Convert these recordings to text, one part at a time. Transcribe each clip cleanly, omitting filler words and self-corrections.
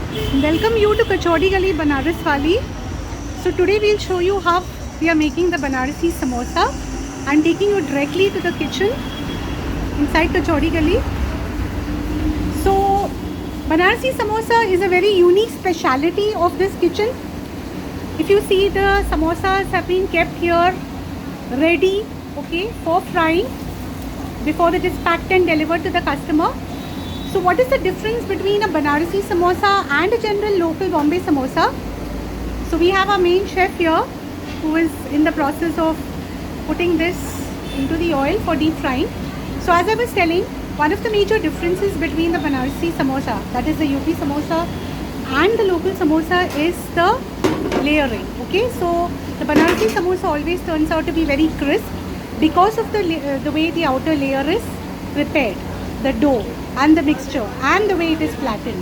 Welcome you to Kachori Gali Banaras Wali. So today we'll show you how we are making the Banarasi samosa. I'm taking you directly to the kitchen inside Kachori Gali. So Banarasi samosa is a very unique speciality of this kitchen. If you see, the samosas have been kept here ready, okay, for frying before it is packed and delivered to the customer. So what is the difference between a Banarasi samosa and a general local Bombay samosa? So we have our main chef here who is in the process of putting this into the oil for deep frying. So as I was telling, one of the major differences between the Banarasi samosa, that is the UP samosa, and the local samosa is the layering. Okay, so the Banarasi samosa always turns out to be very crisp because of the way the outer layer is prepared, the dough and the mixture and the way it is flattened.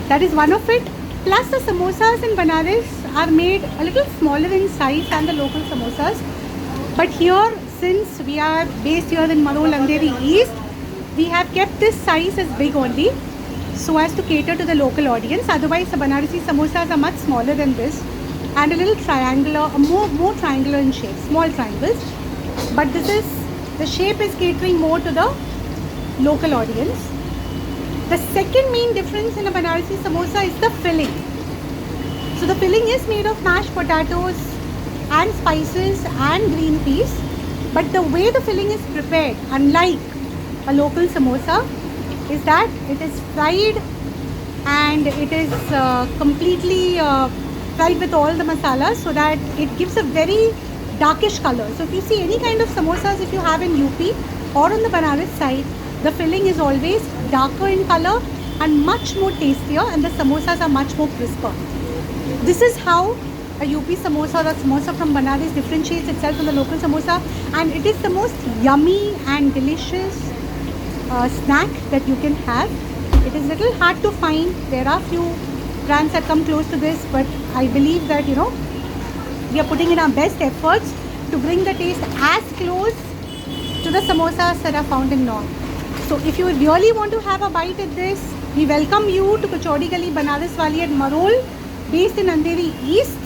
That is one of it. Plus the samosas in Banaras are made a little smaller in size than the local samosas. But here, since we are based here in Marol, Andheri East, we have kept this size as big only so as to cater to the local audience. Otherwise, the Banarasi samosas are much smaller than this and a little triangular, more triangular in shape, small triangles. But the shape is catering more to the local audience. The second main difference in a Banarasi samosa is the filling. So the filling is made of mashed potatoes and spices and green peas. But the way the filling is prepared, unlike a local samosa, is that it is fried and it is completely fried with all the masalas so that it gives a very darkish color. So if you see any kind of samosas if you have in UP or on the Banaras side, the filling is always darker in color and much more tastier, and the samosas are much more crisper. This is how a UP samosa or a samosa from Banaras differentiates itself from the local samosa, and it is the most yummy and delicious snack that you can have. It is a little hard to find. There are few brands that come close to this, but I believe that we are putting in our best efforts to bring the taste as close to the samosas that are found in North. So if you really want to have a bite at this, we welcome you to Kachori Gali Banaras Wali at Marol, based in Andheri East.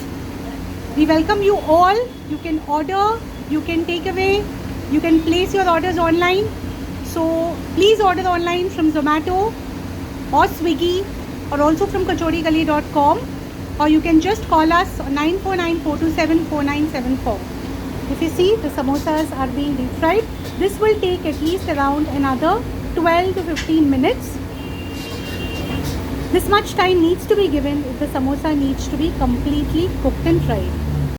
We welcome you all. You can order, you can take away, you can place your orders online. So please order online from Zomato or Swiggy, or also from kachorigali.com, or you can just call us on 9494274974. If you see, the samosas are being deep fried. This will take at least around another 12 to 15 minutes. This much time needs to be given if the samosa needs to be completely cooked and fried.